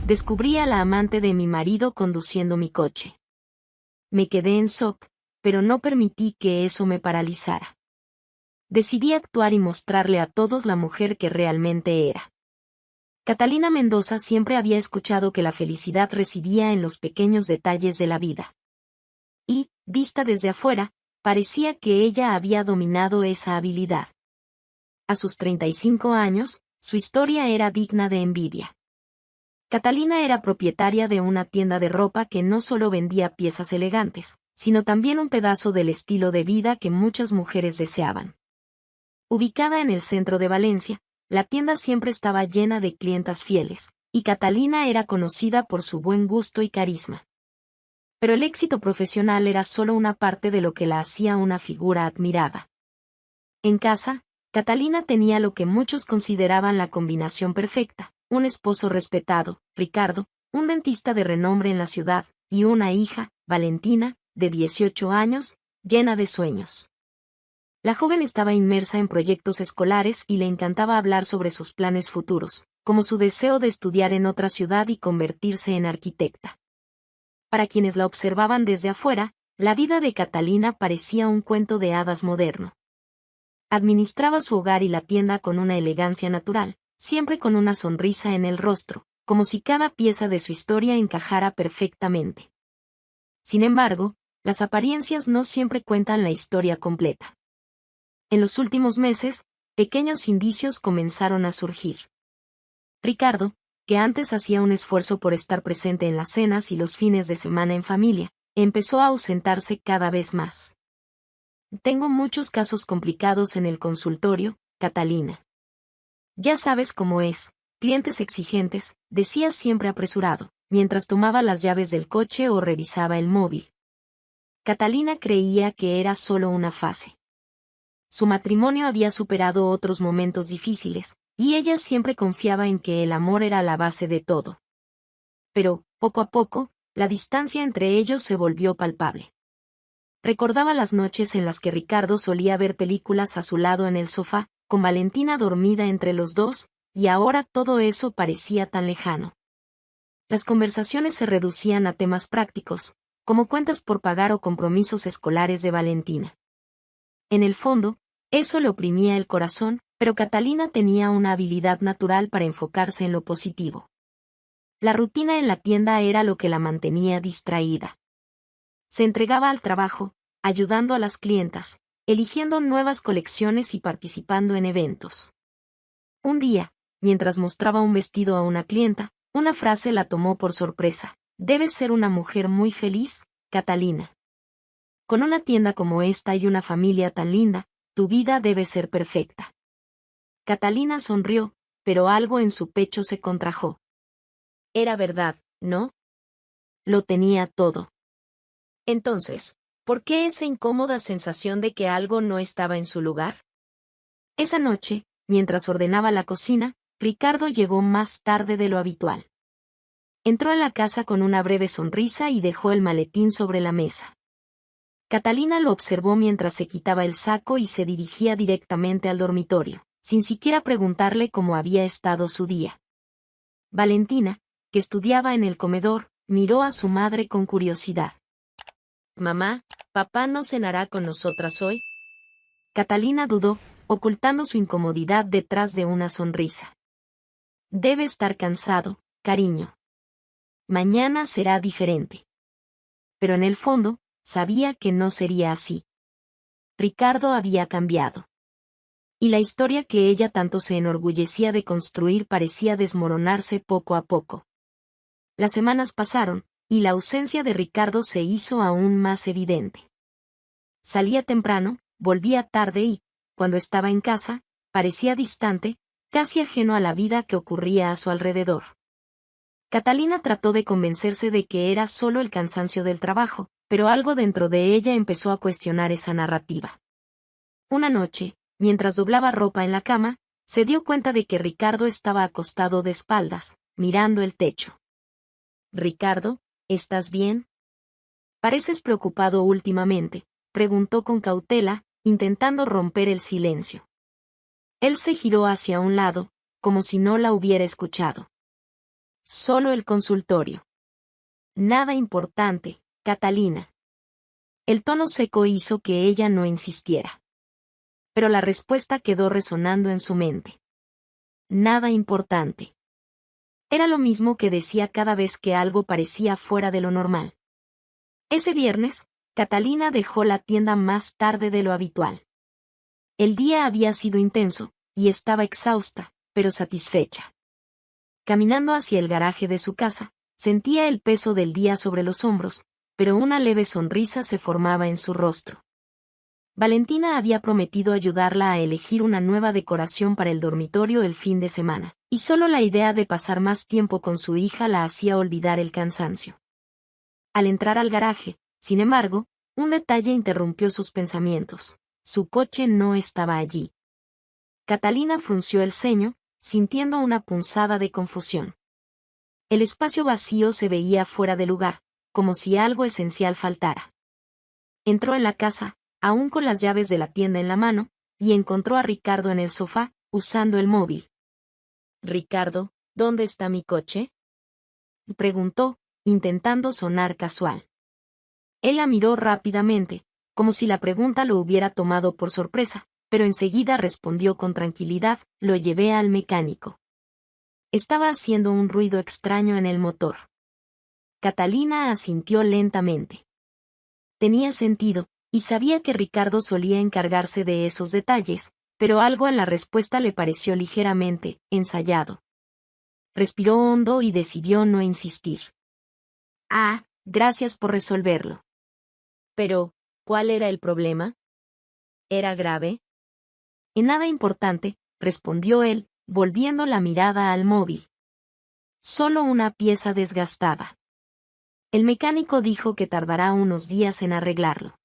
descubrí a la amante de mi marido conduciendo mi coche. Me quedé en shock, pero no permití que eso me paralizara. Decidí actuar y mostrarle a todos la mujer que realmente era. Catalina Mendoza siempre había escuchado que la felicidad residía en los pequeños detalles de la vida. Y, vista desde afuera, parecía que ella había dominado esa habilidad. A sus 35 años, su historia era digna de envidia. Catalina era propietaria de una tienda de ropa que no solo vendía piezas elegantes, sino también un pedazo del estilo de vida que muchas mujeres deseaban. Ubicada en el centro de Valencia, la tienda siempre estaba llena de clientas fieles, y Catalina era conocida por su buen gusto y carisma. Pero el éxito profesional era solo una parte de lo que la hacía una figura admirada. En casa, Catalina tenía lo que muchos consideraban la combinación perfecta: un esposo respetado, Ricardo, un dentista de renombre en la ciudad, y una hija, Valentina, de 18 años, llena de sueños. La joven estaba inmersa en proyectos escolares y le encantaba hablar sobre sus planes futuros, como su deseo de estudiar en otra ciudad y convertirse en arquitecta. Para quienes la observaban desde afuera, la vida de Catalina parecía un cuento de hadas moderno. Administraba su hogar y la tienda con una elegancia natural, siempre con una sonrisa en el rostro, como si cada pieza de su historia encajara perfectamente. Sin embargo, las apariencias no siempre cuentan la historia completa. En los últimos meses, pequeños indicios comenzaron a surgir. Ricardo, que antes hacía un esfuerzo por estar presente en las cenas y los fines de semana en familia, empezó a ausentarse cada vez más. Tengo muchos casos complicados en el consultorio, Catalina. Ya sabes cómo es, clientes exigentes, decía siempre apresurado, mientras tomaba las llaves del coche o revisaba el móvil. Catalina creía que era solo una fase. Su matrimonio había superado otros momentos difíciles, y ella siempre confiaba en que el amor era la base de todo. Pero, poco a poco, la distancia entre ellos se volvió palpable. Recordaba las noches en las que Ricardo solía ver películas a su lado en el sofá, con Valentina dormida entre los dos, y ahora todo eso parecía tan lejano. Las conversaciones se reducían a temas prácticos, como cuentas por pagar o compromisos escolares de Valentina. En el fondo, eso le oprimía el corazón, pero Catalina tenía una habilidad natural para enfocarse en lo positivo. La rutina en la tienda era lo que la mantenía distraída. Se entregaba al trabajo, ayudando a las clientas, eligiendo nuevas colecciones y participando en eventos. Un día, mientras mostraba un vestido a una clienta, una frase la tomó por sorpresa: «Debes ser una mujer muy feliz, Catalina. Con una tienda como esta y una familia tan linda, tu vida debe ser perfecta». Catalina sonrió, pero algo en su pecho se contrajo. Era verdad, ¿no? Lo tenía todo. Entonces, ¿por qué esa incómoda sensación de que algo no estaba en su lugar? Esa noche, mientras ordenaba la cocina, Ricardo llegó más tarde de lo habitual. Entró a la casa con una breve sonrisa y dejó el maletín sobre la mesa. Catalina lo observó mientras se quitaba el saco y se dirigía directamente al dormitorio, sin siquiera preguntarle cómo había estado su día. Valentina, que estudiaba en el comedor, miró a su madre con curiosidad. «Mamá, ¿papá no cenará con nosotras hoy?». Catalina dudó, ocultando su incomodidad detrás de una sonrisa. «Debe estar cansado, cariño. Mañana será diferente». Pero en el fondo, sabía que no sería así. Ricardo había cambiado. Y la historia que ella tanto se enorgullecía de construir parecía desmoronarse poco a poco. Las semanas pasaron, y la ausencia de Ricardo se hizo aún más evidente. Salía temprano, volvía tarde y, cuando estaba en casa, parecía distante, casi ajeno a la vida que ocurría a su alrededor. Catalina trató de convencerse de que era solo el cansancio del trabajo, pero algo dentro de ella empezó a cuestionar esa narrativa. Una noche, mientras doblaba ropa en la cama, se dio cuenta de que Ricardo estaba acostado de espaldas, mirando el techo. «Ricardo, ¿estás bien? Pareces preocupado últimamente», preguntó con cautela, intentando romper el silencio. Él se giró hacia un lado, como si no la hubiera escuchado. Solo el consultorio. Nada importante, Catalina. El tono seco hizo que ella no insistiera. Pero la respuesta quedó resonando en su mente. Nada importante. Era lo mismo que decía cada vez que algo parecía fuera de lo normal. Ese viernes, Catalina dejó la tienda más tarde de lo habitual. El día había sido intenso, y estaba exhausta, pero satisfecha. Caminando hacia el garaje de su casa, sentía el peso del día sobre los hombros, pero una leve sonrisa se formaba en su rostro. Valentina había prometido ayudarla a elegir una nueva decoración para el dormitorio el fin de semana, y solo la idea de pasar más tiempo con su hija la hacía olvidar el cansancio. Al entrar al garaje, sin embargo, un detalle interrumpió sus pensamientos. Su coche no estaba allí. Catalina frunció el ceño, sintiendo una punzada de confusión. El espacio vacío se veía fuera de lugar, como si algo esencial faltara. Entró en la casa, aún con las llaves de la tienda en la mano, y encontró a Ricardo en el sofá, usando el móvil. «Ricardo, ¿dónde está mi coche?», preguntó, intentando sonar casual. Él la miró rápidamente, como si la pregunta lo hubiera tomado por sorpresa, pero enseguida respondió con tranquilidad: «Lo llevé al mecánico». Estaba haciendo un ruido extraño en el motor. Catalina asintió lentamente. Tenía sentido, y sabía que Ricardo solía encargarse de esos detalles, pero algo en la respuesta le pareció ligeramente ensayado. Respiró hondo y decidió no insistir. «Ah, gracias por resolverlo». «Pero, ¿cuál era el problema? ¿Era grave?». «En nada importante», respondió él, volviendo la mirada al móvil. «Solo una pieza desgastada. El mecánico dijo que tardará unos días en arreglarlo».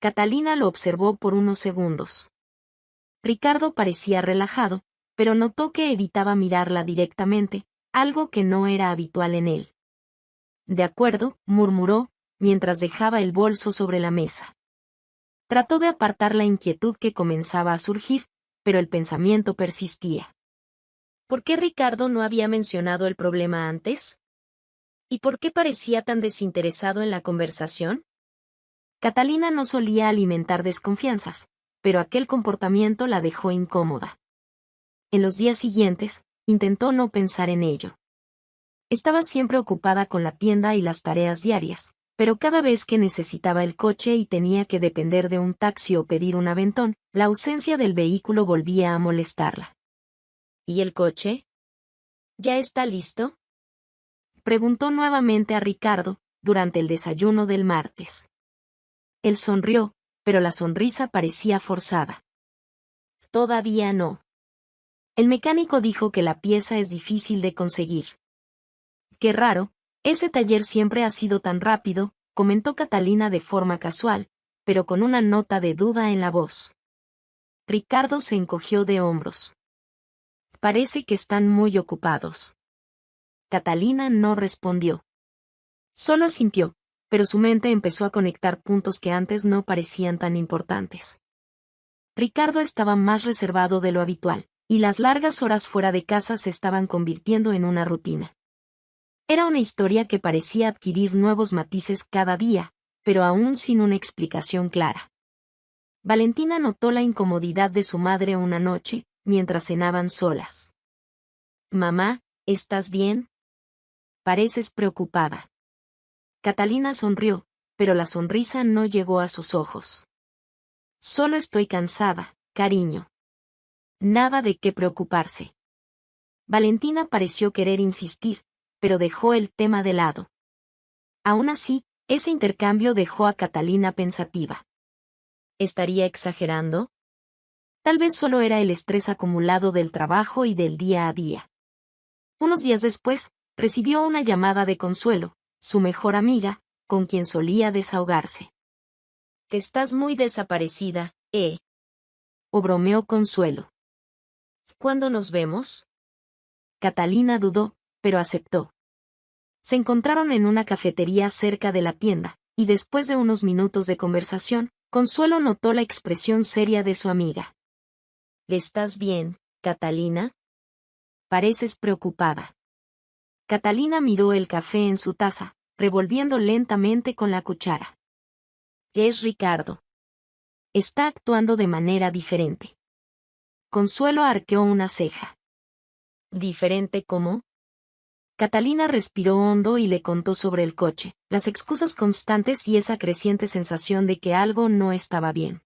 Catalina lo observó por unos segundos. Ricardo parecía relajado, pero notó que evitaba mirarla directamente, algo que no era habitual en él. «De acuerdo», murmuró, mientras dejaba el bolso sobre la mesa. Trató de apartar la inquietud que comenzaba a surgir, pero el pensamiento persistía. ¿Por qué Ricardo no había mencionado el problema antes? ¿Y por qué parecía tan desinteresado en la conversación? Catalina no solía alimentar desconfianzas, pero aquel comportamiento la dejó incómoda. En los días siguientes, intentó no pensar en ello. Estaba siempre ocupada con la tienda y las tareas diarias, pero cada vez que necesitaba el coche y tenía que depender de un taxi o pedir un aventón, la ausencia del vehículo volvía a molestarla. ¿Y el coche? ¿Ya está listo?, preguntó nuevamente a Ricardo, durante el desayuno del martes. Él sonrió, pero la sonrisa parecía forzada. «Todavía no. El mecánico dijo que la pieza es difícil de conseguir». «Qué raro, ese taller siempre ha sido tan rápido», comentó Catalina de forma casual, pero con una nota de duda en la voz. Ricardo se encogió de hombros. «Parece que están muy ocupados». Catalina no respondió. Solo asintió, pero su mente empezó a conectar puntos que antes no parecían tan importantes. Ricardo estaba más reservado de lo habitual, y las largas horas fuera de casa se estaban convirtiendo en una rutina. Era una historia que parecía adquirir nuevos matices cada día, pero aún sin una explicación clara. Valentina notó la incomodidad de su madre una noche, mientras cenaban solas. «Mamá, ¿estás bien? Pareces preocupada». Catalina sonrió, pero la sonrisa no llegó a sus ojos. «Solo estoy cansada, cariño». «Nada de qué preocuparse». Valentina pareció querer insistir, pero dejó el tema de lado. Aún así, ese intercambio dejó a Catalina pensativa. ¿Estaría exagerando? Tal vez solo era el estrés acumulado del trabajo y del día a día. Unos días después, recibió una llamada de Consuelo, su mejor amiga, con quien solía desahogarse. «Estás muy desaparecida, ¿eh?», o bromeó Consuelo. «¿Cuándo nos vemos?». Catalina dudó, pero aceptó. Se encontraron en una cafetería cerca de la tienda, y después de unos minutos de conversación, Consuelo notó la expresión seria de su amiga. «¿Estás bien, Catalina? Pareces preocupada». Catalina miró el café en su taza, revolviendo lentamente con la cuchara. Es Ricardo. Está actuando de manera diferente. Consuelo arqueó una ceja. ¿Diferente cómo? Catalina respiró hondo y le contó sobre el coche, las excusas constantes y esa creciente sensación de que algo no estaba bien.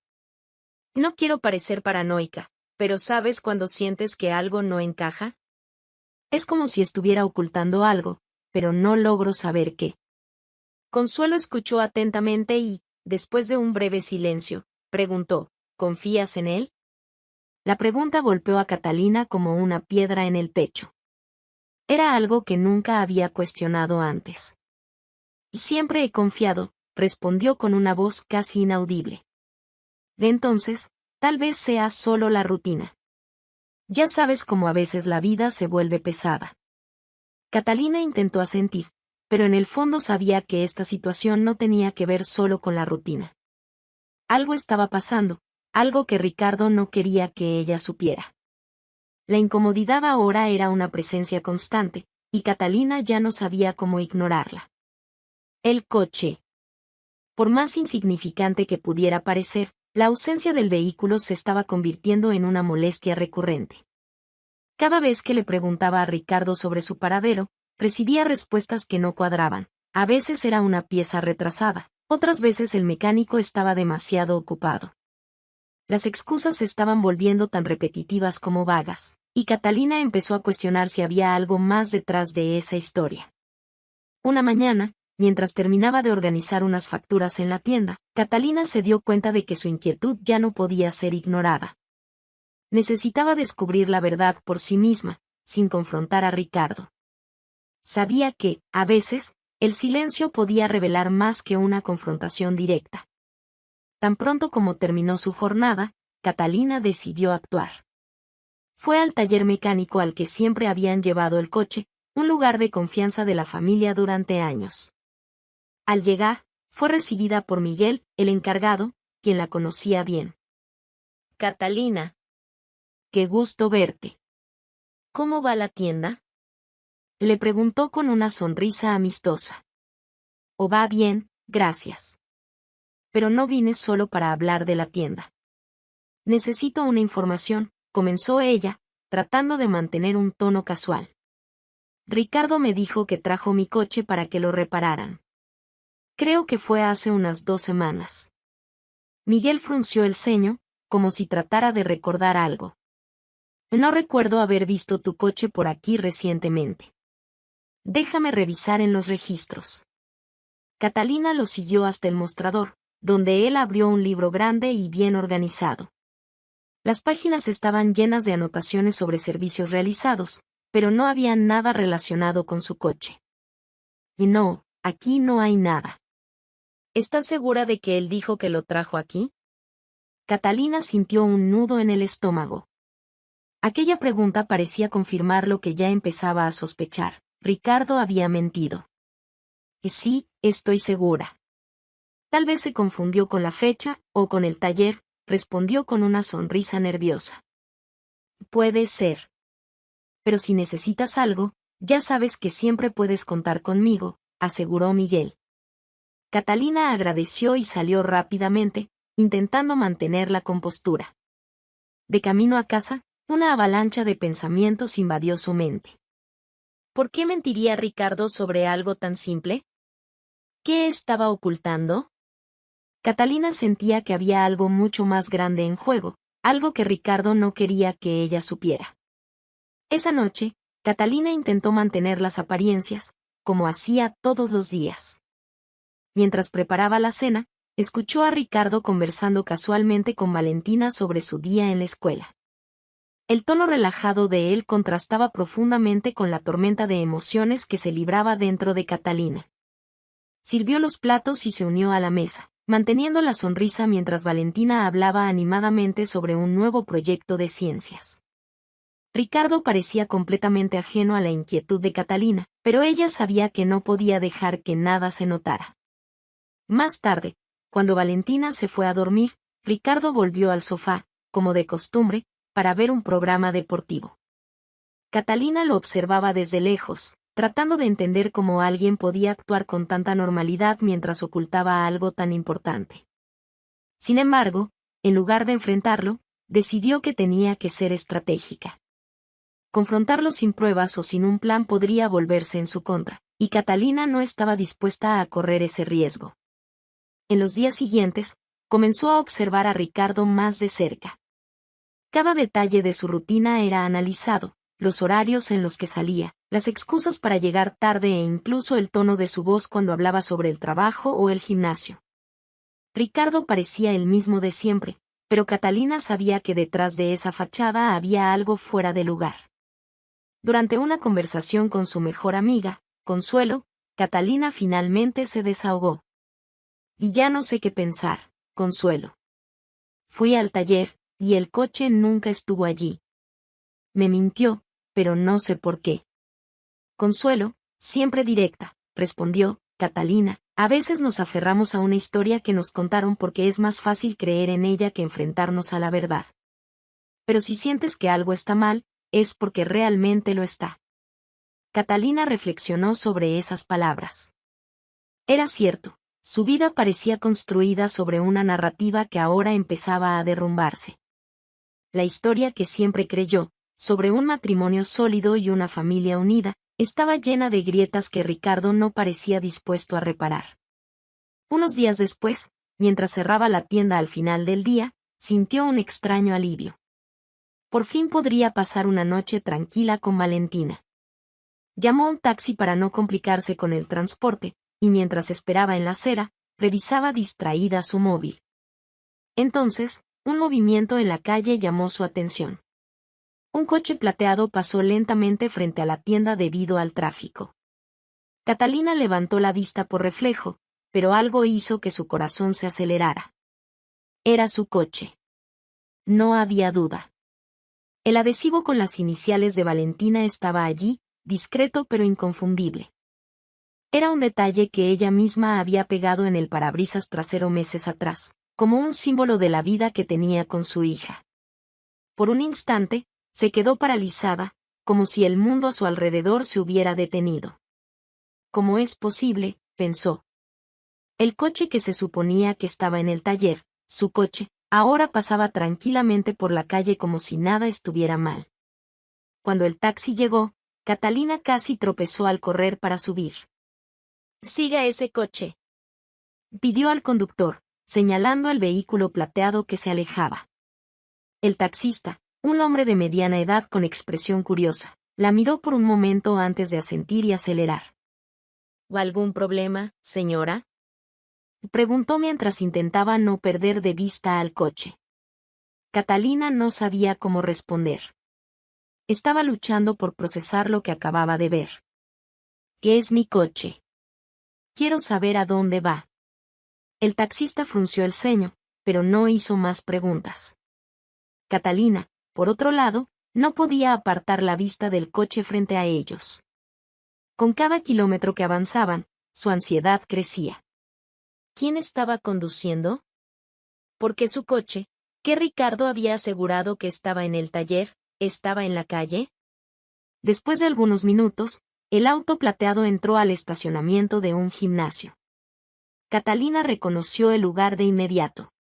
No quiero parecer paranoica, pero ¿sabes cuando sientes que algo no encaja? Es como si estuviera ocultando algo, pero no logro saber qué. Consuelo escuchó atentamente y, después de un breve silencio, preguntó, ¿confías en él? La pregunta golpeó a Catalina como una piedra en el pecho. Era algo que nunca había cuestionado antes. Siempre he confiado, respondió con una voz casi inaudible. De entonces, tal vez sea solo la rutina. Ya sabes cómo a veces la vida se vuelve pesada. Catalina intentó asentir, pero en el fondo sabía que esta situación no tenía que ver solo con la rutina. Algo estaba pasando, algo que Ricardo no quería que ella supiera. La incomodidad ahora era una presencia constante, y Catalina ya no sabía cómo ignorarla. El coche. Por más insignificante que pudiera parecer, la ausencia del vehículo se estaba convirtiendo en una molestia recurrente. Cada vez que le preguntaba a Ricardo sobre su paradero, recibía respuestas que no cuadraban. A veces era una pieza retrasada, otras veces el mecánico estaba demasiado ocupado. Las excusas se estaban volviendo tan repetitivas como vagas, y Catalina empezó a cuestionar si había algo más detrás de esa historia. Una mañana, mientras terminaba de organizar unas facturas en la tienda, Catalina se dio cuenta de que su inquietud ya no podía ser ignorada. Necesitaba descubrir la verdad por sí misma, sin confrontar a Ricardo. Sabía que, a veces, el silencio podía revelar más que una confrontación directa. Tan pronto como terminó su jornada, Catalina decidió actuar. Fue al taller mecánico al que siempre habían llevado el coche, un lugar de confianza de la familia durante años. Al llegar, fue recibida por Miguel, el encargado, quien la conocía bien. Catalina. Qué gusto verte. ¿Cómo va la tienda? Le preguntó con una sonrisa amistosa. Oh, va bien, gracias. Pero no vine solo para hablar de la tienda. Necesito una información, comenzó ella, tratando de mantener un tono casual. Ricardo me dijo que trajo mi coche para que lo repararan. Creo que fue hace unas 2 semanas. Miguel frunció el ceño, como si tratara de recordar algo. No recuerdo haber visto tu coche por aquí recientemente. Déjame revisar en los registros. Catalina lo siguió hasta el mostrador, donde él abrió un libro grande y bien organizado. Las páginas estaban llenas de anotaciones sobre servicios realizados, pero no había nada relacionado con su coche. Y no, aquí no hay nada. ¿Estás segura de que él dijo que lo trajo aquí? Catalina sintió un nudo en el estómago. Aquella pregunta parecía confirmar lo que ya empezaba a sospechar. Ricardo había mentido. Sí, estoy segura. Tal vez se confundió con la fecha, o con el taller, respondió con una sonrisa nerviosa. Puede ser. Pero si necesitas algo, ya sabes que siempre puedes contar conmigo, aseguró Miguel. Catalina agradeció y salió rápidamente, intentando mantener la compostura. De camino a casa, una avalancha de pensamientos invadió su mente. ¿Por qué mentiría Ricardo sobre algo tan simple? ¿Qué estaba ocultando? Catalina sentía que había algo mucho más grande en juego, algo que Ricardo no quería que ella supiera. Esa noche, Catalina intentó mantener las apariencias, como hacía todos los días. Mientras preparaba la cena, escuchó a Ricardo conversando casualmente con Valentina sobre su día en la escuela. El tono relajado de él contrastaba profundamente con la tormenta de emociones que se libraba dentro de Catalina. Sirvió los platos y se unió a la mesa, manteniendo la sonrisa mientras Valentina hablaba animadamente sobre un nuevo proyecto de ciencias. Ricardo parecía completamente ajeno a la inquietud de Catalina, pero ella sabía que no podía dejar que nada se notara. Más tarde, cuando Valentina se fue a dormir, Ricardo volvió al sofá, como de costumbre, para ver un programa deportivo. Catalina lo observaba desde lejos, tratando de entender cómo alguien podía actuar con tanta normalidad mientras ocultaba algo tan importante. Sin embargo, en lugar de enfrentarlo, decidió que tenía que ser estratégica. Confrontarlo sin pruebas o sin un plan podría volverse en su contra, y Catalina no estaba dispuesta a correr ese riesgo. En los días siguientes, comenzó a observar a Ricardo más de cerca. Cada detalle de su rutina era analizado, los horarios en los que salía, las excusas para llegar tarde e incluso el tono de su voz cuando hablaba sobre el trabajo o el gimnasio. Ricardo parecía el mismo de siempre, pero Catalina sabía que detrás de esa fachada había algo fuera de lugar. Durante una conversación con su mejor amiga, Consuelo, Catalina finalmente se desahogó. Y ya no sé qué pensar, Consuelo. Fui al taller, y el coche nunca estuvo allí. Me mintió, pero no sé por qué. Consuelo, siempre directa, respondió, Catalina, a veces nos aferramos a una historia que nos contaron porque es más fácil creer en ella que enfrentarnos a la verdad. Pero si sientes que algo está mal, es porque realmente lo está. Catalina reflexionó sobre esas palabras. Era cierto, su vida parecía construida sobre una narrativa que ahora empezaba a derrumbarse. La historia que siempre creyó, sobre un matrimonio sólido y una familia unida, estaba llena de grietas que Ricardo no parecía dispuesto a reparar. Unos días después, mientras cerraba la tienda al final del día, sintió un extraño alivio. Por fin podría pasar una noche tranquila con Valentina. Llamó a un taxi para no complicarse con el transporte, y mientras esperaba en la acera, revisaba distraída su móvil. Entonces, un movimiento en la calle llamó su atención. Un coche plateado pasó lentamente frente a la tienda debido al tráfico. Catalina levantó la vista por reflejo, pero algo hizo que su corazón se acelerara. Era su coche. No había duda. El adhesivo con las iniciales de Valentina estaba allí, discreto pero inconfundible. Era un detalle que ella misma había pegado en el parabrisas trasero meses atrás, como un símbolo de la vida que tenía con su hija. Por un instante, se quedó paralizada, como si el mundo a su alrededor se hubiera detenido. ¿Cómo es posible?, pensó. El coche que se suponía que estaba en el taller, su coche, ahora pasaba tranquilamente por la calle como si nada estuviera mal. Cuando el taxi llegó, Catalina casi tropezó al correr para subir. «Siga ese coche», pidió al conductor, señalando el vehículo plateado que se alejaba. El taxista, un hombre de mediana edad con expresión curiosa, la miró por un momento antes de asentir y acelerar. «¿O algún problema, señora?», preguntó mientras intentaba no perder de vista al coche. Catalina no sabía cómo responder. Estaba luchando por procesar lo que acababa de ver. «¿Qué es mi coche? Quiero saber a dónde va». El taxista frunció el ceño, pero no hizo más preguntas. Catalina, por otro lado, no podía apartar la vista del coche frente a ellos. Con cada kilómetro que avanzaban, su ansiedad crecía. ¿Quién estaba conduciendo? ¿Por qué su coche, que Ricardo había asegurado que estaba en el taller, estaba en la calle? Después de algunos minutos, el auto plateado entró al estacionamiento de un gimnasio. Catalina reconoció el lugar de inmediato.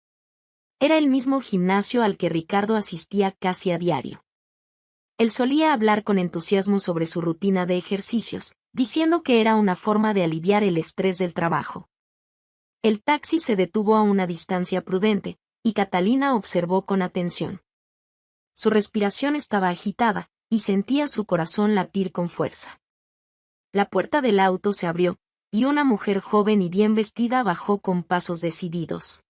Era el mismo gimnasio al que Ricardo asistía casi a diario. Él solía hablar con entusiasmo sobre su rutina de ejercicios, diciendo que era una forma de aliviar el estrés del trabajo. El taxi se detuvo a una distancia prudente, y Catalina observó con atención. Su respiración estaba agitada, y sentía su corazón latir con fuerza. La puerta del auto se abrió, y una mujer joven y bien vestida bajó con pasos decididos.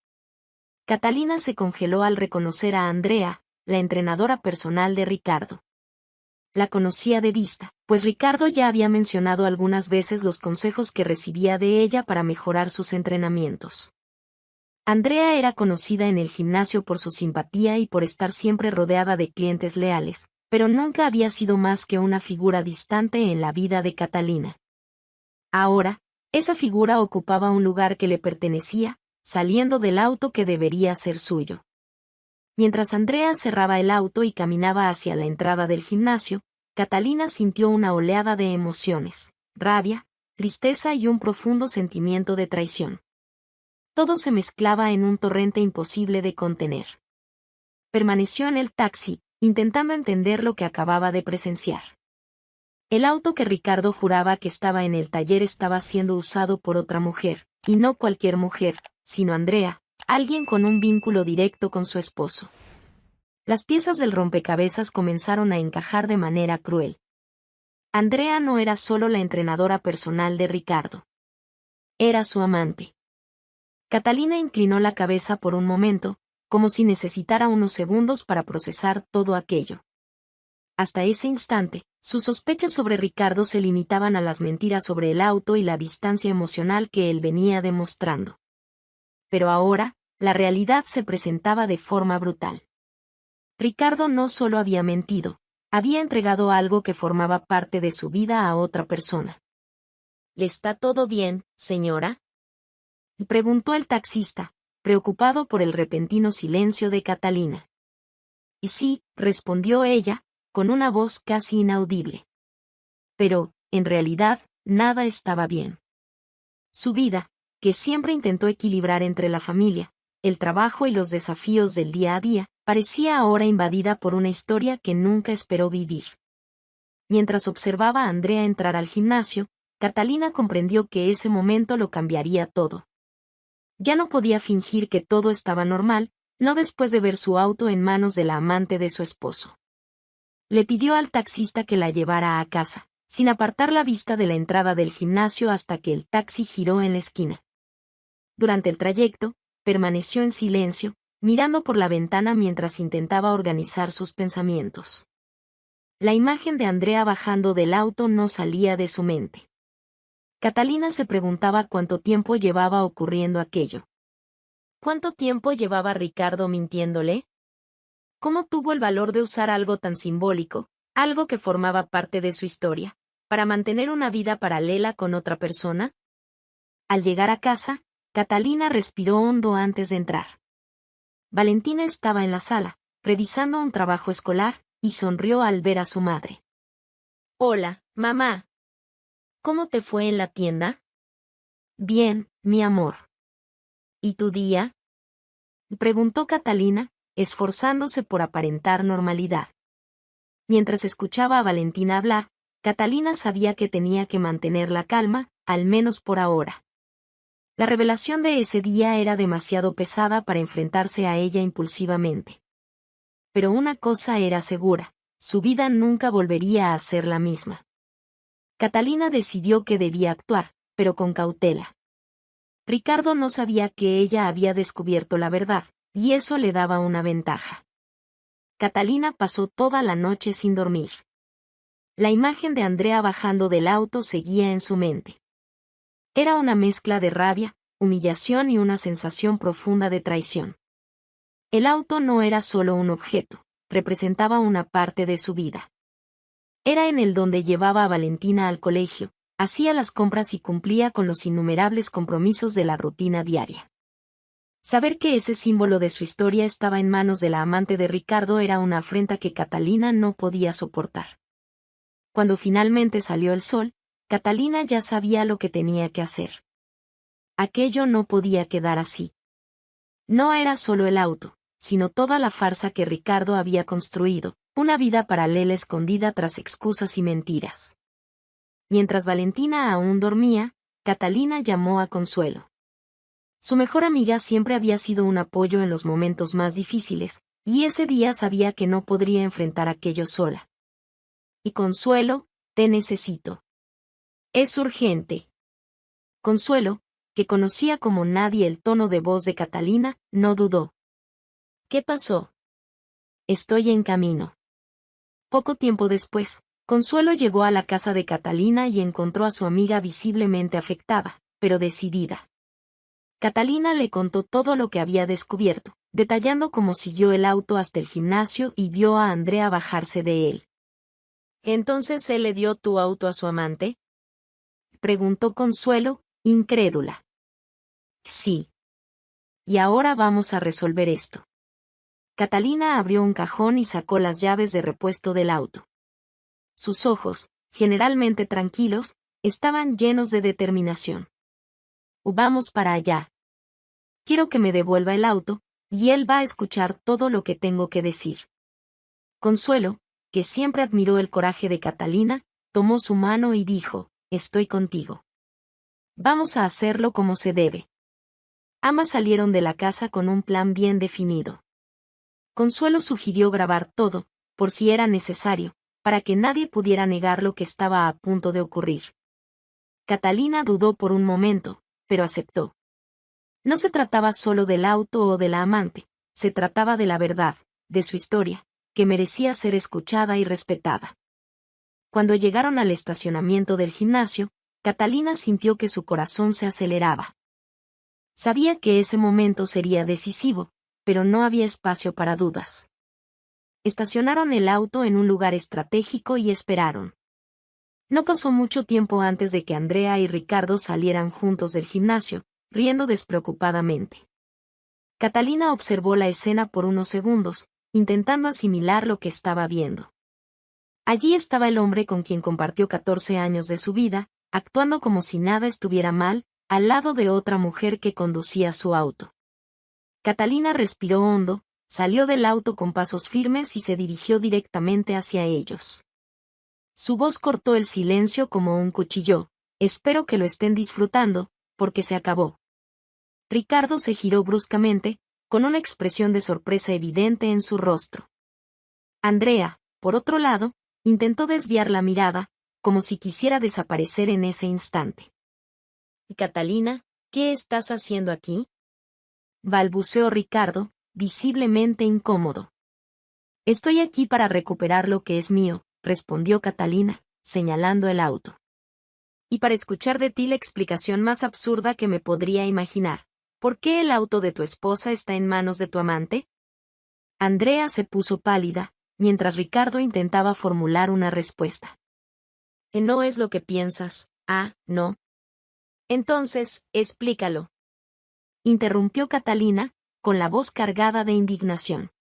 Catalina se congeló al reconocer a Andrea, la entrenadora personal de Ricardo. La conocía de vista, pues Ricardo ya había mencionado algunas veces los consejos que recibía de ella para mejorar sus entrenamientos. Andrea era conocida en el gimnasio por su simpatía y por estar siempre rodeada de clientes leales, pero nunca había sido más que una figura distante en la vida de Catalina. Ahora, esa figura ocupaba un lugar que le pertenecía, saliendo del auto que debería ser suyo. Mientras Andrea cerraba el auto y caminaba hacia la entrada del gimnasio, Catalina sintió una oleada de emociones. rabia, tristeza y un profundo sentimiento de traición. Todo se mezclaba en un torrente imposible de contener. Permaneció en el taxi, intentando entender lo que acababa de presenciar. El auto que Ricardo juraba que estaba en el taller estaba siendo usado por otra mujer, y no cualquier mujer, sino Andrea, alguien con un vínculo directo con su esposo. Las piezas del rompecabezas comenzaron a encajar de manera cruel. Andrea no era solo la entrenadora personal de Ricardo. Era su amante. Catalina inclinó la cabeza por un momento, como si necesitara unos segundos para procesar todo aquello. Hasta ese instante, sus sospechas sobre Ricardo se limitaban a las mentiras sobre el auto y la distancia emocional que él venía demostrando. Pero ahora, la realidad se presentaba de forma brutal. Ricardo no solo había mentido, había entregado algo que formaba parte de su vida a otra persona. ¿Le está todo bien, señora?, preguntó el taxista, preocupado por el repentino silencio de Catalina. Y sí, respondió ella, con una voz casi inaudible. Pero, en realidad, nada estaba bien. Su vida, que siempre intentó equilibrar entre la familia, el trabajo y los desafíos del día a día, parecía ahora invadida por una historia que nunca esperó vivir. Mientras observaba a Andrea entrar al gimnasio, Catalina comprendió que ese momento lo cambiaría todo. Ya no podía fingir que todo estaba normal, no después de ver su auto en manos de la amante de su esposo. Le pidió al taxista que la llevara a casa, sin apartar la vista de la entrada del gimnasio hasta que el taxi giró en la esquina. Durante el trayecto, permaneció en silencio, mirando por la ventana mientras intentaba organizar sus pensamientos. La imagen de Andrea bajando del auto no salía de su mente. Catalina se preguntaba cuánto tiempo llevaba ocurriendo aquello. ¿Cuánto tiempo llevaba Ricardo mintiéndole? ¿Cómo tuvo el valor de usar algo tan simbólico, algo que formaba parte de su historia, para mantener una vida paralela con otra persona? Al llegar a casa, Catalina respiró hondo antes de entrar. Valentina estaba en la sala, revisando un trabajo escolar, y sonrió al ver a su madre. «Hola, mamá. ¿Cómo te fue en la tienda?» «Bien, mi amor». «¿Y tu día?», preguntó Catalina, esforzándose por aparentar normalidad. Mientras escuchaba a Valentina hablar, Catalina sabía que tenía que mantener la calma, al menos por ahora. La revelación de ese día era demasiado pesada para enfrentarse a ella impulsivamente. Pero una cosa era segura, su vida nunca volvería a ser la misma. Catalina decidió que debía actuar, pero con cautela. Ricardo no sabía que ella había descubierto la verdad, y eso le daba una ventaja. Catalina pasó toda la noche sin dormir. La imagen de Andrea bajando del auto seguía en su mente. Era una mezcla de rabia, humillación y una sensación profunda de traición. El auto no era solo un objeto, representaba una parte de su vida. Era en el donde llevaba a Valentina al colegio, hacía las compras y cumplía con los innumerables compromisos de la rutina diaria. Saber que ese símbolo de su historia estaba en manos de la amante de Ricardo era una afrenta que Catalina no podía soportar. Cuando finalmente salió el sol, Catalina ya sabía lo que tenía que hacer. Aquello no podía quedar así. No era solo el auto, sino toda la farsa que Ricardo había construido, una vida paralela escondida tras excusas y mentiras. Mientras Valentina aún dormía, Catalina llamó a Consuelo. Su mejor amiga siempre había sido un apoyo en los momentos más difíciles, y ese día sabía que no podría enfrentar aquello sola. Y Consuelo, te necesito. Es urgente. Consuelo, que conocía como nadie el tono de voz de Catalina, no dudó. ¿Qué pasó? Estoy en camino. Poco tiempo después, Consuelo llegó a la casa de Catalina y encontró a su amiga visiblemente afectada, pero decidida. Catalina le contó todo lo que había descubierto, detallando cómo siguió el auto hasta el gimnasio y vio a Andrea bajarse de él. ¿Entonces él le dio tu auto a su amante?, preguntó Consuelo, incrédula. Sí. Y ahora vamos a resolver esto. Catalina abrió un cajón y sacó las llaves de repuesto del auto. Sus ojos, generalmente tranquilos, Estaban llenos de determinación. Vamos para allá. Quiero que me devuelva el auto, y él va a escuchar todo lo que tengo que decir. Consuelo, que siempre admiró el coraje de Catalina, tomó su mano y dijo, estoy contigo. Vamos a hacerlo como se debe. Ambas salieron de la casa con un plan bien definido. Consuelo sugirió grabar todo, por si era necesario, para que nadie pudiera negar lo que estaba a punto de ocurrir. Catalina dudó por un momento, pero aceptó. No se trataba solo del auto o de la amante, se trataba de la verdad, de su historia, que merecía ser escuchada y respetada. Cuando llegaron al estacionamiento del gimnasio, Catalina sintió que su corazón se aceleraba. Sabía que ese momento sería decisivo, pero no había espacio para dudas. Estacionaron el auto en un lugar estratégico y esperaron. No pasó mucho tiempo antes de que Andrea y Ricardo salieran juntos del gimnasio, riendo despreocupadamente. Catalina observó la escena por unos segundos, intentando asimilar lo que estaba viendo. Allí estaba el hombre con quien compartió 14 años de su vida, actuando como si nada estuviera mal, al lado de otra mujer que conducía su auto. Catalina respiró hondo, salió del auto con pasos firmes y se dirigió directamente hacia ellos. Su voz cortó el silencio como un cuchillo. Espero que lo estén disfrutando, porque se acabó. Ricardo se giró bruscamente, con una expresión de sorpresa evidente en su rostro. Andrea, por otro lado, intentó desviar la mirada, como si quisiera desaparecer en ese instante. «Catalina, ¿qué estás haciendo aquí?», balbuceó Ricardo, visiblemente incómodo. «Estoy aquí para recuperar lo que es mío», respondió Catalina, señalando el auto. «Y para escuchar de ti la explicación más absurda que me podría imaginar. ¿Por qué el auto de tu esposa está en manos de tu amante?». Andrea se puso pálida, mientras Ricardo intentaba formular una respuesta. «No es lo que piensas, ¿no? Entonces, explícalo», interrumpió Catalina, con la voz cargada de indignación.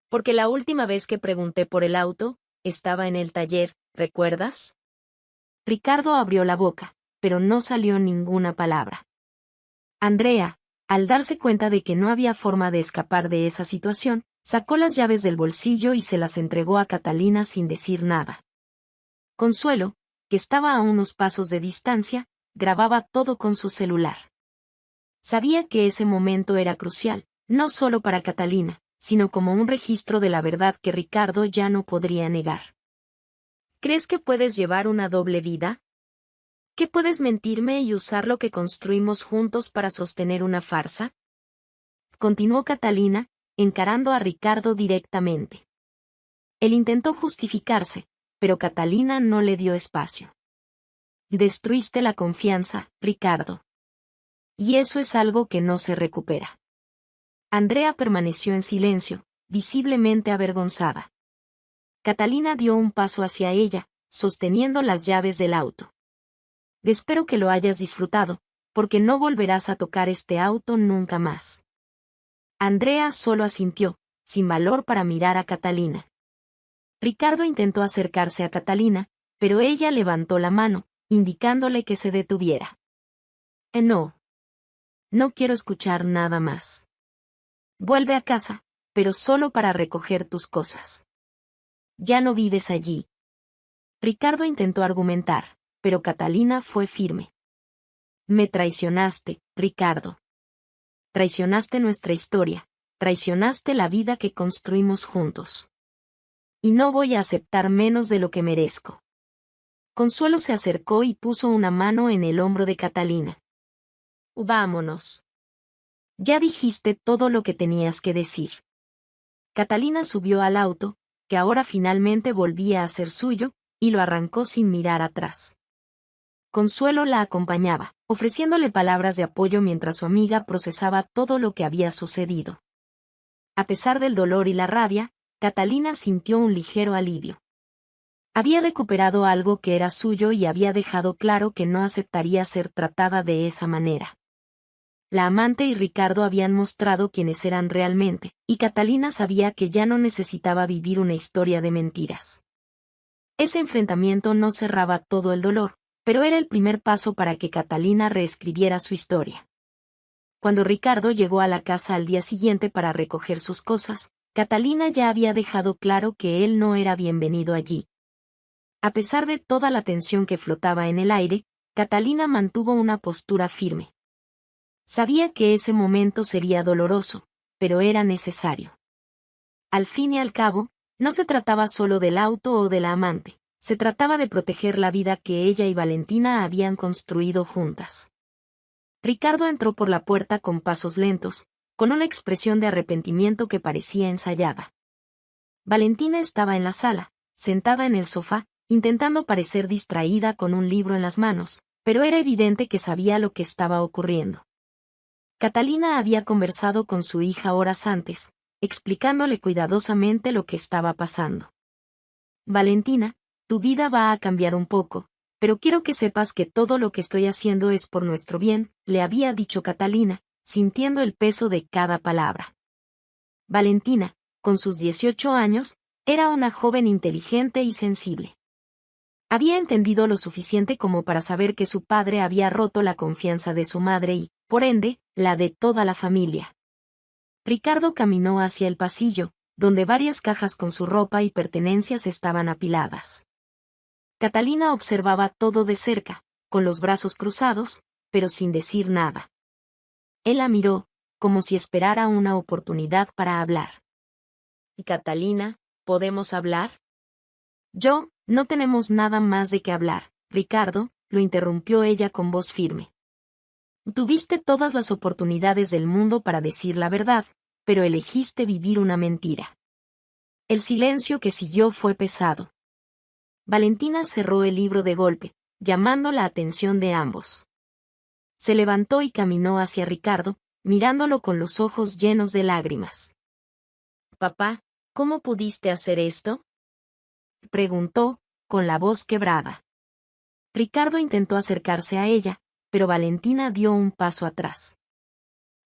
«Porque la última vez que pregunté por el auto, estaba en el taller, ¿recuerdas?». Ricardo abrió la boca, pero no salió ninguna palabra. Andrea, al darse cuenta de que no había forma de escapar de esa situación, sacó las llaves del bolsillo y se las entregó a Catalina sin decir nada. Consuelo, que estaba a unos pasos de distancia, grababa todo con su celular. Sabía que ese momento era crucial, no solo para Catalina, sino como un registro de la verdad que Ricardo ya no podría negar. «¿Crees que puedes llevar una doble vida? ¿Que puedes mentirme y usar lo que construimos juntos para sostener una farsa?», continuó Catalina, encarando a Ricardo directamente. Él intentó justificarse, pero Catalina no le dio espacio. «Destruiste la confianza, Ricardo. Y eso es algo que no se recupera». Andrea permaneció en silencio, visiblemente avergonzada. Catalina dio un paso hacia ella, sosteniendo las llaves del auto. «Espero que lo hayas disfrutado, porque no volverás a tocar este auto nunca más». Andrea solo asintió, sin valor para mirar a Catalina. Ricardo intentó acercarse a Catalina, pero ella levantó la mano, indicándole que se detuviera. «No. No quiero escuchar nada más. Vuelve a casa, pero solo para recoger tus cosas. Ya no vives allí». Ricardo intentó argumentar, pero Catalina fue firme. «Me traicionaste, Ricardo. Traicionaste nuestra historia, traicionaste la vida que construimos juntos. Y no voy a aceptar menos de lo que merezco». Consuelo se acercó y puso una mano en el hombro de Catalina. «Vámonos. Ya dijiste todo lo que tenías que decir». Catalina subió al auto, que ahora finalmente volvía a ser suyo, y lo arrancó sin mirar atrás. Consuelo la acompañaba, ofreciéndole palabras de apoyo mientras su amiga procesaba todo lo que había sucedido. A pesar del dolor y la rabia, Catalina sintió un ligero alivio. Había recuperado algo que era suyo y había dejado claro que no aceptaría ser tratada de esa manera. La amante y Ricardo habían mostrado quiénes eran realmente, y Catalina sabía que ya no necesitaba vivir una historia de mentiras. Ese enfrentamiento no cerraba todo el dolor, Pero era el primer paso para que Catalina reescribiera su historia. Cuando Ricardo llegó a la casa al día siguiente para recoger sus cosas, Catalina ya había dejado claro que él no era bienvenido allí. A pesar de toda la tensión que flotaba en el aire, Catalina mantuvo una postura firme. Sabía que ese momento sería doloroso, pero era necesario. Al fin y al cabo, no se trataba solo del auto o de la amante, se trataba de proteger la vida que ella y Valentina habían construido juntas. Ricardo entró por la puerta con pasos lentos, con una expresión de arrepentimiento que parecía ensayada. Valentina estaba en la sala, sentada en el sofá, intentando parecer distraída con un libro en las manos, pero era evidente que sabía lo que estaba ocurriendo. Catalina había conversado con su hija horas antes, explicándole cuidadosamente lo que estaba pasando. Valentina, tu vida va a cambiar un poco, pero quiero que sepas que todo lo que estoy haciendo es por nuestro bien, le había dicho Catalina, sintiendo el peso de cada palabra. Valentina, con sus 18 años, era una joven inteligente y sensible. Había entendido lo suficiente como para saber que su padre había roto la confianza de su madre y, por ende, la de toda la familia. Ricardo caminó hacia el pasillo, donde varias cajas con su ropa y pertenencias estaban apiladas. Catalina observaba todo de cerca, con los brazos cruzados, pero sin decir nada. Él la miró, como si esperara una oportunidad para hablar. «Catalina, ¿podemos hablar?» No tenemos nada más de qué hablar, Ricardo», lo interrumpió ella con voz firme. «Tuviste todas las oportunidades del mundo para decir la verdad, pero elegiste vivir una mentira». El silencio que siguió fue pesado. Valentina cerró el libro de golpe, llamando la atención de ambos. Se levantó y caminó hacia Ricardo, mirándolo con los ojos llenos de lágrimas. «Papá, ¿cómo pudiste hacer esto?», preguntó, con la voz quebrada. Ricardo intentó acercarse a ella, pero Valentina dio un paso atrás.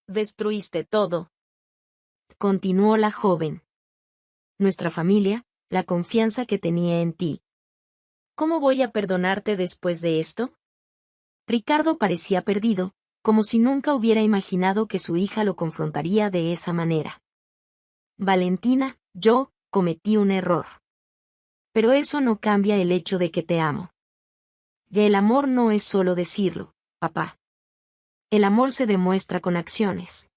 «Destruiste todo», continuó la joven. «Nuestra familia, la confianza que tenía en ti. ¿Cómo voy a perdonarte después de esto?». Ricardo parecía perdido, como si nunca hubiera imaginado que su hija lo confrontaría de esa manera. «Valentina, yo cometí un error. Pero eso no cambia el hecho de que te amo. Que el amor no es solo decirlo, papá. El amor se demuestra con acciones.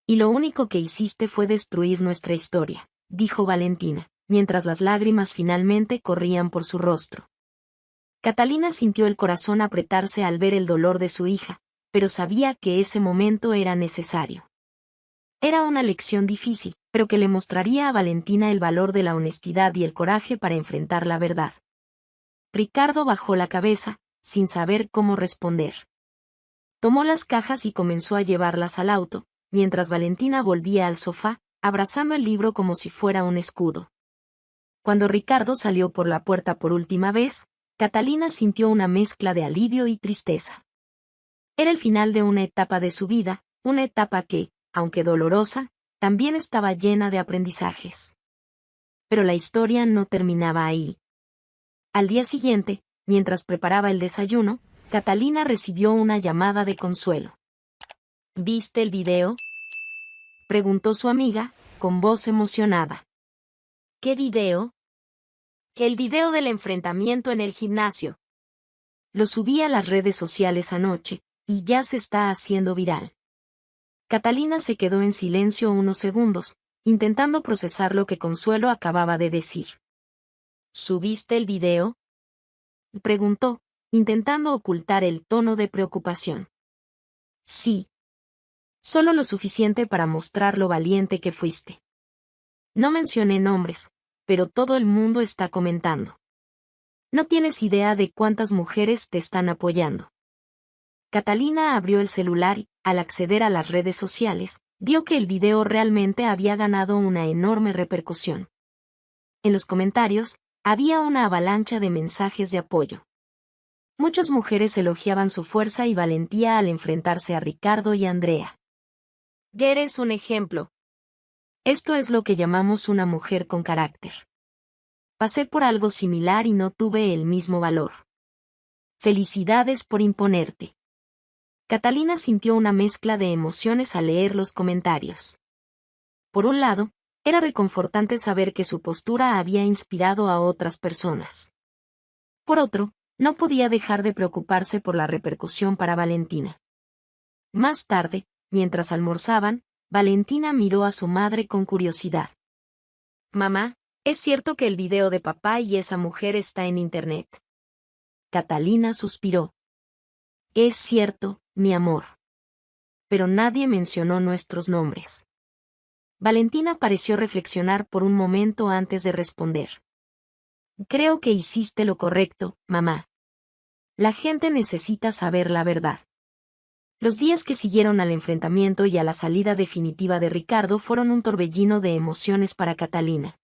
Y lo único que hiciste fue destruir nuestra historia», dijo Valentina, mientras las lágrimas finalmente corrían por su rostro. Catalina sintió el corazón apretarse al ver el dolor de su hija, pero sabía que ese momento era necesario. Era una lección difícil, pero que le mostraría a Valentina el valor de la honestidad y el coraje para enfrentar la verdad. Ricardo bajó la cabeza, sin saber cómo responder. Tomó las cajas y comenzó a llevarlas al auto, mientras Valentina volvía al sofá, abrazando el libro como si fuera un escudo. Cuando Ricardo salió por la puerta por última vez, Catalina sintió una mezcla de alivio y tristeza. Era el final de una etapa de su vida, una etapa que, aunque dolorosa, también estaba llena de aprendizajes. Pero la historia no terminaba ahí. Al día siguiente, mientras preparaba el desayuno, Catalina recibió una llamada de consuelo. «¿Viste el video?», preguntó su amiga, con voz emocionada. «¿Qué video?». «El video del enfrentamiento en el gimnasio. Lo subí a las redes sociales anoche, y ya se está haciendo viral». Catalina se quedó en silencio unos segundos, intentando procesar lo que Consuelo acababa de decir. «¿Subiste el video?», preguntó, intentando ocultar el tono de preocupación. «Sí. Solo lo suficiente para mostrar lo valiente que fuiste. No mencioné nombres, pero todo el mundo está comentando. No tienes idea de cuántas mujeres te están apoyando». Catalina abrió el celular y, al acceder a las redes sociales, vio que el video realmente había ganado una enorme repercusión. En los comentarios, había una avalancha de mensajes de apoyo. Muchas mujeres elogiaban su fuerza y valentía al enfrentarse a Ricardo y Andrea. «Eres un ejemplo. Esto es lo que llamamos una mujer con carácter. Pasé por algo similar y no tuve el mismo valor». Felicidades por imponerte. Catalina sintió una mezcla de emociones al leer los comentarios. Por un lado, era reconfortante saber que su postura había inspirado a otras personas. Por otro, no podía dejar de preocuparse por la repercusión para Valentina. Más tarde, mientras almorzaban, Valentina miró a su madre con curiosidad. «Mamá, ¿es cierto que el video de papá y esa mujer está en internet?» Catalina suspiró. «Es cierto, mi amor. Pero nadie mencionó nuestros nombres». Valentina pareció reflexionar por un momento antes de responder. «Creo que hiciste lo correcto, mamá. La gente necesita saber la verdad». Los días que siguieron al enfrentamiento y a la salida definitiva de Ricardo fueron un torbellino de emociones para Catalina.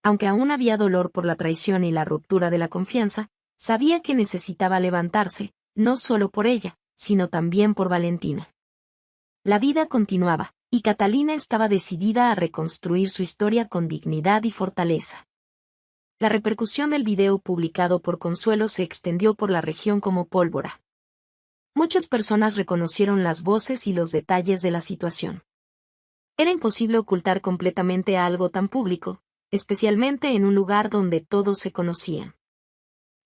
Aunque aún había dolor por la traición y la ruptura de la confianza, sabía que necesitaba levantarse, no solo por ella, sino también por Valentina. La vida continuaba, y Catalina estaba decidida a reconstruir su historia con dignidad y fortaleza. La repercusión del video publicado por Consuelo se extendió por la región como pólvora. Muchas personas reconocieron las voces y los detalles de la situación. Era imposible ocultar completamente algo tan público, especialmente en un lugar donde todos se conocían.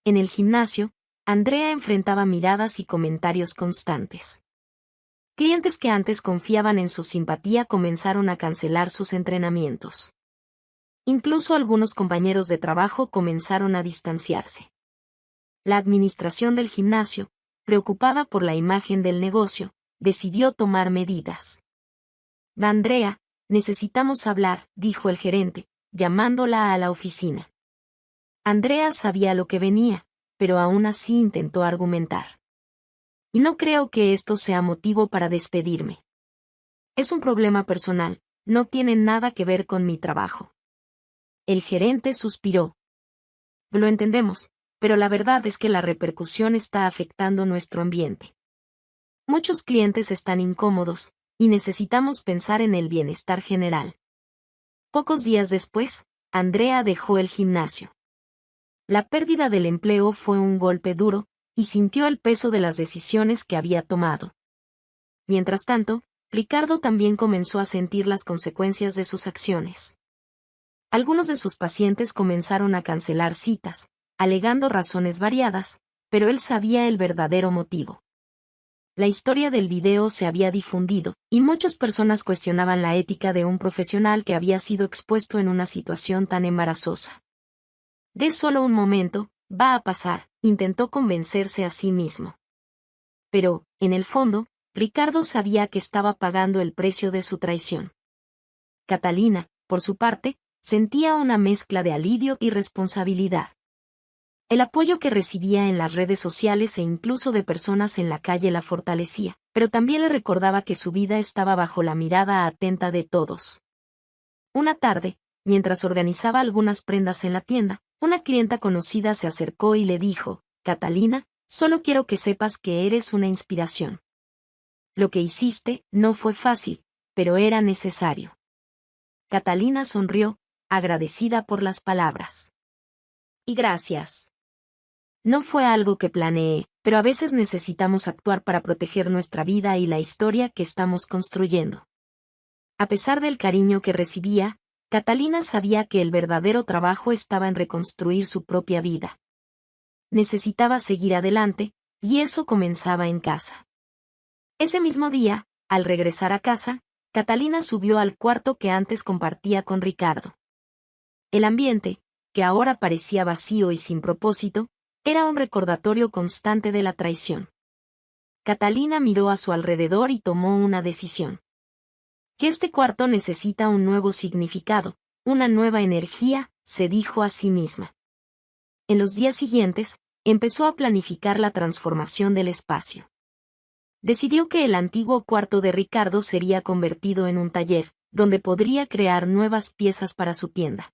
En el gimnasio, Andrea enfrentaba miradas y comentarios constantes. Clientes que antes confiaban en su simpatía comenzaron a cancelar sus entrenamientos. Incluso algunos compañeros de trabajo comenzaron a distanciarse. La administración del gimnasio, preocupada por la imagen del negocio, decidió tomar medidas. «Andrea, necesitamos hablar», dijo el gerente, llamándola a la oficina. Andrea sabía lo que venía, pero aún así intentó argumentar. «Y no creo que esto sea motivo para despedirme. Es un problema personal, no tiene nada que ver con mi trabajo». El gerente suspiró. «Lo entendemos, pero la verdad es que la repercusión está afectando nuestro ambiente. Muchos clientes están incómodos, y necesitamos pensar en el bienestar general». Pocos días después, Andrea dejó el gimnasio. La pérdida del empleo fue un golpe duro, y sintió el peso de las decisiones que había tomado. Mientras tanto, Ricardo también comenzó a sentir las consecuencias de sus acciones. Algunos de sus pacientes comenzaron a cancelar citas, alegando razones variadas, pero él sabía el verdadero motivo. La historia del video se había difundido, y muchas personas cuestionaban la ética de un profesional que había sido expuesto en una situación tan embarazosa. «De solo un momento, va a pasar», intentó convencerse a sí mismo. Pero, en el fondo, Ricardo sabía que estaba pagando el precio de su traición. Catalina, por su parte, sentía una mezcla de alivio y responsabilidad. El apoyo que recibía en las redes sociales e incluso de personas en la calle la fortalecía, pero también le recordaba que su vida estaba bajo la mirada atenta de todos. Una tarde, mientras organizaba algunas prendas en la tienda, una clienta conocida se acercó y le dijo: «Catalina, solo quiero que sepas que eres una inspiración. Lo que hiciste no fue fácil, pero era necesario». Catalina sonrió, agradecida por las palabras. «Y gracias. No fue algo que planeé, pero a veces necesitamos actuar para proteger nuestra vida y la historia que estamos construyendo». A pesar del cariño que recibía, Catalina sabía que el verdadero trabajo estaba en reconstruir su propia vida. Necesitaba seguir adelante, y eso comenzaba en casa. Ese mismo día, al regresar a casa, Catalina subió al cuarto que antes compartía con Ricardo. El ambiente, que ahora parecía vacío y sin propósito, era un recordatorio constante de la traición. Catalina miró a su alrededor y tomó una decisión. Que este cuarto necesita un nuevo significado, una nueva energía, se dijo a sí misma. En los días siguientes, empezó a planificar la transformación del espacio. Decidió que el antiguo cuarto de Ricardo sería convertido en un taller, donde podría crear nuevas piezas para su tienda.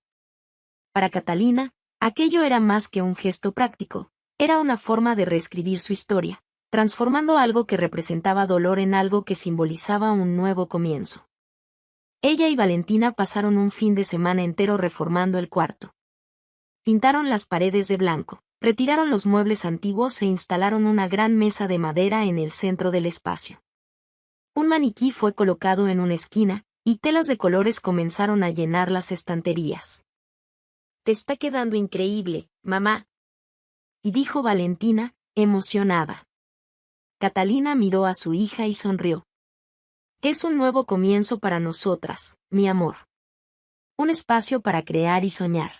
Para Catalina, aquello era más que un gesto práctico, era una forma de reescribir su historia, transformando algo que representaba dolor en algo que simbolizaba un nuevo comienzo. Ella y Valentina pasaron un fin de semana entero reformando el cuarto. Pintaron las paredes de blanco, Retiraron los muebles antiguos e instalaron una gran mesa de madera en el centro del espacio. Un maniquí fue colocado en una esquina, y telas de colores comenzaron a llenar las estanterías. «Te está quedando increíble, mamá», y dijo Valentina, emocionada. Catalina miró a su hija y sonrió. «Es un nuevo comienzo para nosotras, mi amor. Un espacio para crear y soñar».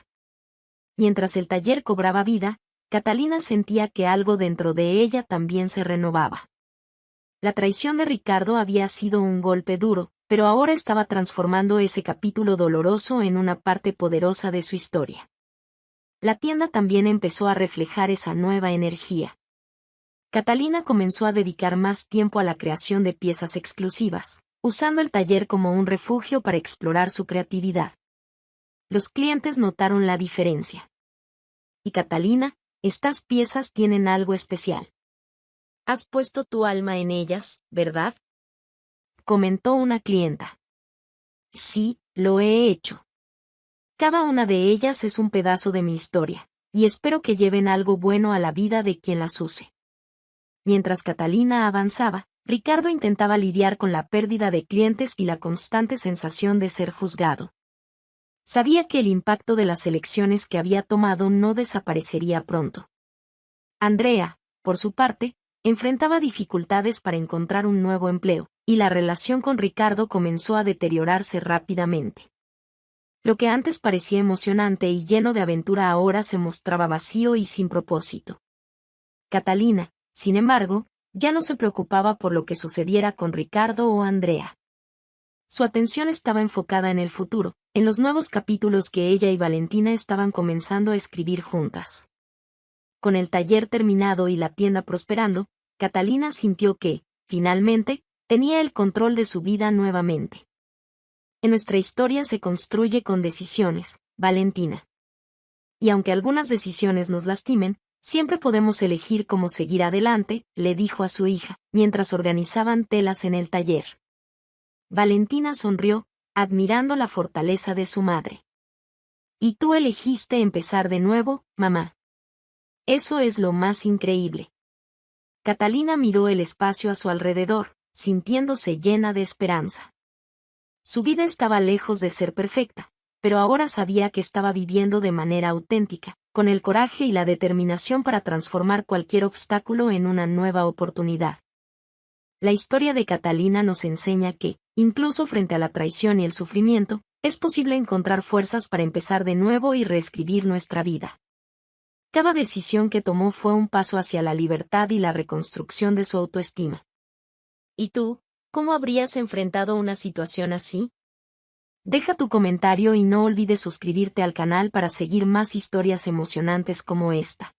Mientras el taller cobraba vida, Catalina sentía que algo dentro de ella también se renovaba. La traición de Ricardo había sido un golpe duro, pero ahora estaba transformando ese capítulo doloroso en una parte poderosa de su historia. La tienda también empezó a reflejar esa nueva energía. Catalina comenzó a dedicar más tiempo a la creación de piezas exclusivas, usando el taller como un refugio para explorar su creatividad. Los clientes notaron la diferencia. «Y Catalina, estas piezas tienen algo especial. Has puesto tu alma en ellas, ¿verdad?», comentó una clienta. «Sí, lo he hecho. Cada una de ellas es un pedazo de mi historia, y espero que lleven algo bueno a la vida de quien las use». Mientras Catalina avanzaba, Ricardo intentaba lidiar con la pérdida de clientes y la constante sensación de ser juzgado. Sabía que el impacto de las elecciones que había tomado no desaparecería pronto. Andrea, por su parte, enfrentaba dificultades para encontrar un nuevo empleo, y la relación con Ricardo comenzó a deteriorarse rápidamente. Lo que antes parecía emocionante y lleno de aventura ahora se mostraba vacío y sin propósito. Catalina, sin embargo, ya no se preocupaba por lo que sucediera con Ricardo o Andrea. Su atención estaba enfocada en el futuro, en los nuevos capítulos que ella y Valentina estaban comenzando a escribir juntas. Con el taller terminado y la tienda prosperando, Catalina sintió que, finalmente, tenía el control de su vida nuevamente. En nuestra historia se construye con decisiones, Valentina. Y aunque algunas decisiones nos lastimen, siempre podemos elegir cómo seguir adelante, le dijo a su hija, mientras organizaban telas en el taller. Valentina sonrió, admirando la fortaleza de su madre. «Y tú elegiste empezar de nuevo, mamá. Eso es lo más increíble». Catalina miró el espacio a su alrededor, sintiéndose llena de esperanza. Su vida estaba lejos de ser perfecta, pero ahora sabía que estaba viviendo de manera auténtica, con el coraje y la determinación para transformar cualquier obstáculo en una nueva oportunidad. La historia de Catalina nos enseña que, incluso frente a la traición y el sufrimiento, es posible encontrar fuerzas para empezar de nuevo y reescribir nuestra vida. Cada decisión que tomó fue un paso hacia la libertad y la reconstrucción de su autoestima. ¿Y tú, cómo habrías enfrentado una situación así? Deja tu comentario y no olvides suscribirte al canal para seguir más historias emocionantes como esta.